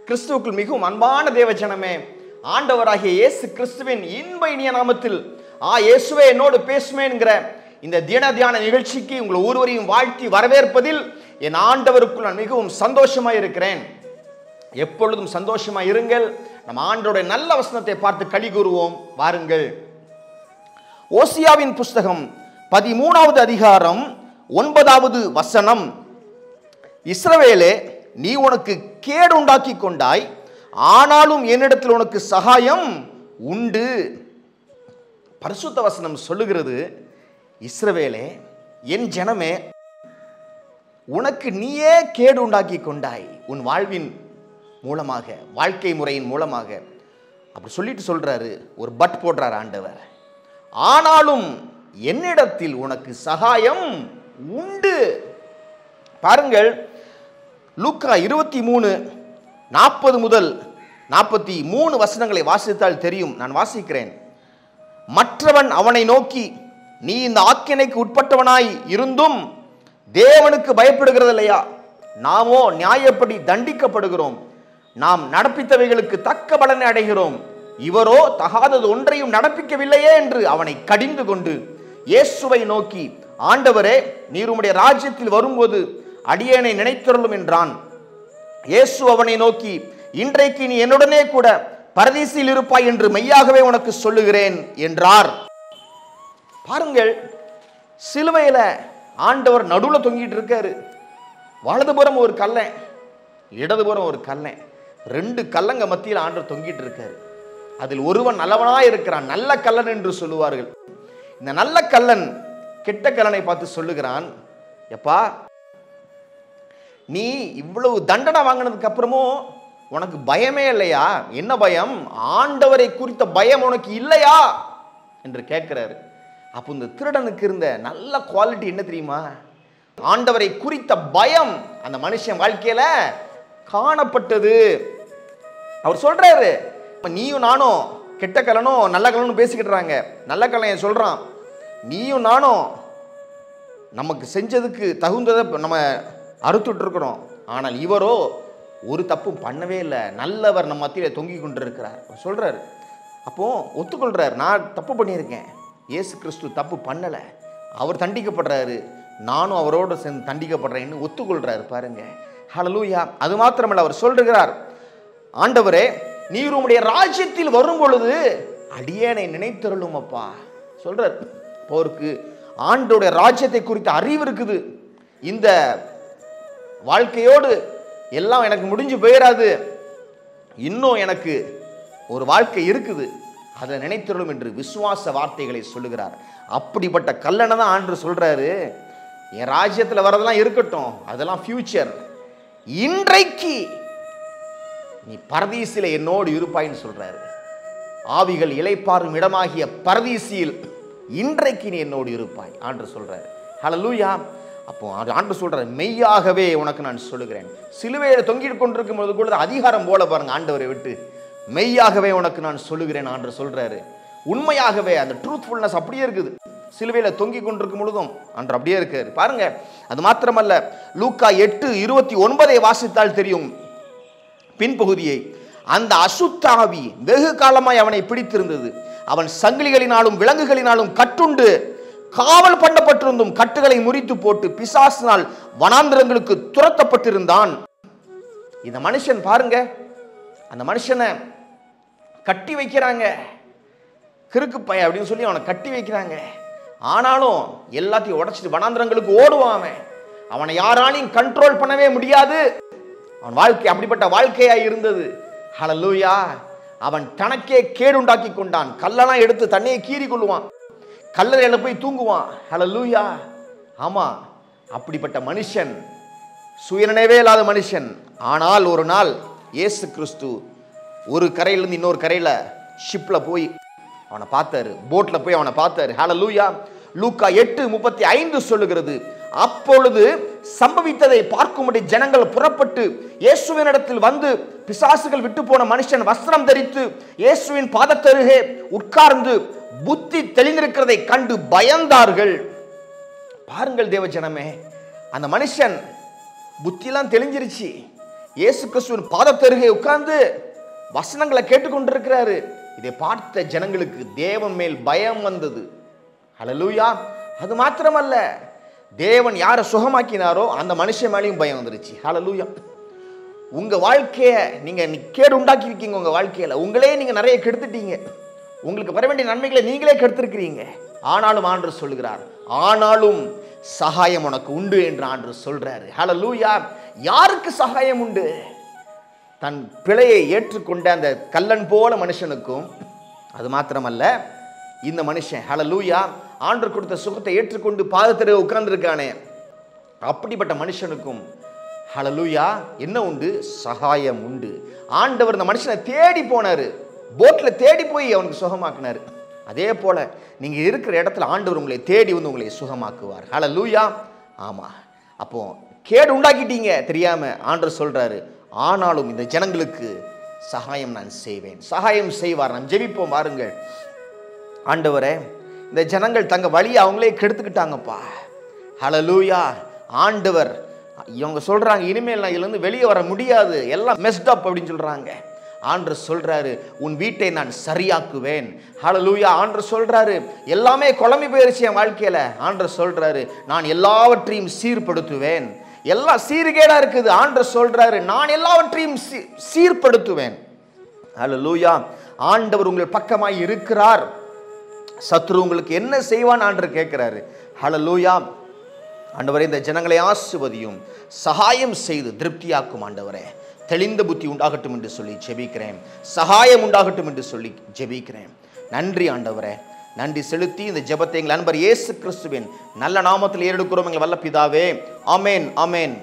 கிறிஸ்துவுக்குள் மிகவும் அன்பான தேவஜனமே, ஆண்டவராகிய இயேசு கிறிஸ்துவின் இன்ப இனிய நாமத்தில் இயேசுவே என்னோடு பேசுமேங்கிற இந்த தியான நிகழ்ச்சிக்கு உங்கள் ஒருவரையும் வாழ்த்தி வரவேற்பதில் என் ஆண்டவருக்குள் நான் மிகவும் சந்தோஷமாய் இருக்கிறேன். எப்பொழுதும் சந்தோஷமாய் இருங்கள். நம்ம ஆண்டவருடைய நல்ல வசனத்தை பார்த்து களி கூறுவோம். வாருங்கள். ஓசியாவின் புஸ்தகம் 13வது அதிகாரம் 9வது வசனம். இஸ்ரவேலே, நீ உனக்கு கேடு உண்டாக்கி கொண்டாய், ஆனாலும் என்னிடத்தில் உனக்கு சகாயம் உண்டு. பரிசுத்த வசனம் சொல்லுகிறது, இஸ்ரவேலே, என் ஜனமே, உனக்கு நீயே கேடு உண்டாக்கி கொண்டாய், உன் வாழ்வின் மூலமாக, வாழ்க்கை முறையின் மூலமாக. அப்படி சொல்லிட்டு சொல்றாரு, ஒரு பட் போடுறாரு ஆண்டவர். ஆனாலும் என்னிடத்தில் உனக்கு சகாயம் உண்டு. பாருங்கள், லூக்கா 23:40 முதல் 43 வசனங்களை வாசித்தால் தெரியும். நான் வாசிக்கிறேன். மற்றவன் அவனை நோக்கி, நீ இந்த ஆக்கினைக்கு உட்பட்டவனாய் இருந்தும் தேவனுக்கு பயப்படுகிறது இல்லையா? நாமோ நியாயப்படி தண்டிக்கப்படுகிறோம். நாம் நடப்பித்தவைகளுக்கு தக்க பலனை அடைகிறோம். இவரோ தகாதது ஒன்றையும் நடப்பிக்கவில்லையே என்று அவனை கடிந்து கொண்டு இயேசுவை நோக்கி, ஆண்டவரே, நீர் உம்முடைய ராஜ்யத்தில் வரும்போது அடியேனை நினைத்தருளும் என்றான். இயேசு அவனை நோக்கி, இன்றைக்கு நீ என்னுடனே கூட பரதீசில் இருப்பாய் என்று மெய்யாகவே உனக்கு சொல்லுகிறேன் என்றார். பாருங்கள், சிலுவையில ஆண்டவர் நடுவில் தொங்கிட்டு இருக்காரு. வலதுபுறம் ஒரு கல்லன், இடதுபுறம் ஒரு கல்லன், 2 கல்லங்க மத்தியில் ஆண்டவர் தொங்கிட்டு இருக்காரு. அதில் ஒருவன் நல்லவனாய் இருக்கிறான், நல்ல கல்லன் என்று சொல்லுவார்கள். இந்த நல்ல கல்லன் கெட்ட கல்லனை பார்த்து சொல்லுகிறான், எப்பா, நீ இவ்வளவு தண்டனை வாங்கினதுக்கு அப்புறமும் உனக்கு பயமே இல்லையா? என்ன பயம்? ஆண்டவரை குறித்த பயம் உனக்கு இல்லையா என்று கேட்கிறாரு. அப்போ இந்த திருடனுக்கு இருந்த நல்ல குவாலிட்டி என்ன தெரியுமா? ஆண்டவரை குறித்த பயம் அந்த மனுஷன் வாழ்க்கையில காணப்பட்டது. அவர் சொல்றாரு, நீயும் நானும் கெட்ட கல்லனும் நல்ல கல்லனும் பேசிக்கிட்டுறாங்க. நல்ல கல்லன் சொல்றான், நீயும் நானும் நமக்கு செஞ்சதுக்கு தகுந்ததை நம்ம அறுத்துட்டு இருக்கிறோம். ஆனால் இவரோ ஒரு தப்பும் பண்ணவே இல்லை, நல்லவர் நம்ம மத்தியில தொங்கி கொண்டிருக்கிறார் சொல்றாரு. அப்போ ஒத்துக்கொள்றாரு, நான் தப்பு பண்ணியிருக்கேன், இயேசு கிறிஸ்து தப்பு பண்ணலை, அவர் தண்டிக்கப்படுறாரு, நானும் அவரோடு சேர்ந்து தண்டிக்கப்படுறேன்னு ஒத்துக்கொள்றாரு. பாருங்க, ஹல்லேலூயா. அது மாத்திரமல்ல, அவர் சொல்றார், ஆண்டவரே, நீர் உம்முடைய ராஜ்யத்தில் வரும் பொழுது அடியேனை நினைத்தருளும் அப்பா சொல்றார். அவருக்கு ஆண்டவருடைய ராஜ்யத்தை குறித்த அறிவு இருக்குது. இந்த வாழ்க்கையோடு எல்லாம் எனக்கு முடிஞ்சு போயிடாது, இன்னும் எனக்கு ஒரு வாழ்க்கை இருக்குது, அதை நினைத்தருளும் என்று விசுவாச வார்த்தைகளை சொல்லுகிறார். அப்படிப்பட்ட கல்லனை தான் ஆண்டவர் சொல்றாரு, என் ராஜ்யத்தில் வரதெல்லாம் இருக்கட்டும், அதெல்லாம் ஃபியூச்சர், இன்றைக்கு நீ பரதீசில என்னோடு இருப்பாயின்னு சொல்றாரு. ஆவிகள் இளைப்பாறும் இடமாகிய பரதீசியில் இன்றைக்கு நீ என்னோடு இருப்பாய் ஆண்டவர் சொல்றாரு. ஹல்லேலூயா. அப்போ ஆண்டவர் சொல்றாரு, மெய்யாகவே உனக்கு நான் சொல்லுகிறேன். சிலுவையில தொங்கிட்டு கொண்டிருக்கும் போது கூட அதிகாரம் போல பாருங்க, ஆண்டவரை விட்டு மெய்யாகவே உனக்கு நான் சொல்லுகிறேன் ஆண்டவர் சொல்றாரு. உண்மையாகவே அந்த ட்ரூத்ஃபுல்னஸ் அப்படியே இருக்குது. சிலுவையில தொங்கி கொண்டிருக்கும் பொழுதும் ஆண்டவர் அப்படியே இருக்காரு. பாருங்க, அது மாத்திரமல்ல, லூக்கா 8:29 வாசித்தால் தெரியும் பின்பகுதியை. அந்த அசுத்தாவி வெகு காலமாய் அவனை பிடித்திருந்தது. அவன் சங்கிலிகளினாலும் விலங்குகளினாலும் கட்டுண்டு காவல் பண்ணப்பட்டிருந்தும் கட்டுகளை முறித்து போட்டு பிசாசினால் வனாந்திரங்களுக்கு துரத்தப்பட்டிருந்தான். இந்த மனுஷன் பாருங்க, அந்த மனுஷனை கட்டி வைக்கிறாங்க, கிறுக்கு பைய அப்படின்னு சொல்லி அவனை கட்டி வைக்கிறாங்க. ஆனாலும் எல்லாத்தையும் உடைச்சிட்டு வனாந்திரங்களுக்கு ஓடுவான். அவனை யாராலையும் கண்ட்ரோல் பண்ணவே முடியாது. அவன் வாழ்க்கை அப்படிப்பட்ட வாழ்க்கையா இருந்தது. ஹல்லேலூயா. அவன் தனக்கே கேடு உண்டாக்கி கொண்டான். கல்லெல்லாம் எடுத்து தண்ணியை கீறி கொள்ளுவான், கல்லறையில போய் தூங்குவான். ஹல்லேலூயா. ஆமா, அப்படிப்பட்ட மனுஷன், சுயநினைவே இல்லாத மனுஷன். ஆனால் ஒரு நாள் இயேசு கிறிஸ்து ஒரு கரையிலிருந்து இன்னொரு கரையில ஷிப்ல போய் அவனை பார்த்தாரு, போட்ல போய் அவனை பார்த்தாரு. ஹல்லேலூயா. லூக்கா 8:35 சொல்லுகிறது, அப்பொழுது சம்பவித்ததை பார்க்கும்படி ஜனங்கள் புறப்பட்டு இயேசுவினிடத்தில் வந்து பிசாசுகள் விட்டு போன மனுஷன் வஸ்திரம் தரித்து இயேசுவின் பாதத்தருகே உட்கார்ந்து புத்தி தெளிந்திருக்கிறதை கண்டு பயந்தார்கள். பாருங்கள் தேவ ஜனமே, அந்த மனுஷன் புத்தியெல்லாம் தெளிஞ்சிருச்சு. இயேசு கிறிஸ்துவின் பாதத்தருகே உட்கார்ந்து வசனங்களை கேட்டுக்கொண்டிருக்கிறாரு. இதை பார்த்த ஜனங்களுக்கு தேவன் மேல் பயம் வந்தது. ஹல்லேலூயா. அது மாத்திரமல்ல, தேவன் யாரை சுகமாக்கினாரோ அந்த மனுஷன் மேலேயும் பயம் வந்துருச்சு. ஹல்லேலூயா. உங்க வாழ்க்கைய நீங்க கேடு உண்டாக்கி இருக்கீங்க. உங்க வாழ்க்கையில உங்களே நீங்க நிறைய கெடுத்துட்டீங்க. உங்களுக்கு வர வேண்டிய நன்மைகளை நீங்களே கெடுத்திருக்கிறீங்க. ஆனாலும் ஆண்டவர் சொல்லுகிறார், ஆனாலும் சகாயம் உனக்கு உண்டு என்று ஆண்டவர் சொல்றாரு. ஹல்லேலூயா. யாருக்கு சகாயம் உண்டு? தன் பிழையை ஏற்றுக்கொண்ட அந்த கல்லன் போல மனுஷனுக்கும், அது மாத்திரமல்ல இந்த மனுஷன் ஹல்லேலூயா ஆண்டவர் கொடுத்த சுகத்தை ஏற்றுக்கொண்டு பாதத்தில் உட்கார்ந்துருக்கானே அப்படிப்பட்ட மனுஷனுக்கும் ஹல்லேலூயா என்ன உண்டு? சகாயம் உண்டு. ஆண்டவர் இந்த மனுஷனை தேடி போனாரு, போட்ல தேடி போய் அவனுக்கு சுகமாக்குனாரு. அதே போல நீங்க இருக்கிற இடத்துல ஆண்டவர் உங்களை தேடி வந்து உங்களை சுகமாக்குவார். ஹல்லேலூயா. ஆமா, அப்போ கேடு உண்டாக்கிட்டீங்க தெரியாம. ஆண்டவர் சொல்றாரு, ஆனாலும் இந்த ஜனங்களுக்கு சகாயம் நான் செய்வேன். சகாயம் செய்வார். நாம் ஜெபிப்போம் வாருங்கள். ஆண்டவரே, இந்த ஜனங்கள் தங்க வழியை அவங்களே கெடுத்துக்கிட்டாங்கப்பா. ஹல்லேலூயா. ஆண்டவர் இவங்க சொல்றாங்க, இனிமேல் நான் இதுலேருந்து வெளியே வர முடியாது, எல்லாம் மெஸ்ட் அப் அப்படின்னு சொல்றாங்க. ஆண்டவர் சொல்றாரு, உன் வீட்டை நான் சரியாக்குவேன். ஹல்லேலூயா. ஆண்டவர் சொல்றாரு, எல்லாமே குழம்பி போயிருச்சு என் வாழ்க்கையில. ஆண்டவர் சொல்றாரு, நான் எல்லாவற்றையும் சீர்படுத்துவேன். எல்லாம் சீர்கேடா இருக்குது. ஆண்டவர் சொல்றாரு, நான் எல்லாவற்றையும் சீர்படுத்துவேன். ஹல்லேலூயா. ஆண்டவர் உங்கள் பக்கமாய் இருக்கிறார். சத்ரு உங்களுக்கு என்ன செய்வான் ஆண்டவர் கேட்கிறாரு. ஹல்லேலூயா. ஆண்டவரே, இந்த ஜனங்களை ஆசீர்வதியும், சகாயம் செய்து திருப்தியாக்கும். ஆண்டவரே, தெளிந்த புத்தி உண்டாகட்டும் என்று சொல்லி ஜெபிக்கிறேன். சகாயம் உண்டாகட்டும் என்று சொல்லி ஜெபிக்கிறேன். நன்றி ஆண்டவரே. நன்றி செலுத்தி இந்த ஜெபத்தை எங்கள் அன்பர் இயேசு கிறிஸ்துவின் நல்ல நாமத்தில் ஏறெடுக்கிறோம் எங்கள் வல்ல பிதாவே. ஆமென், ஆமென்.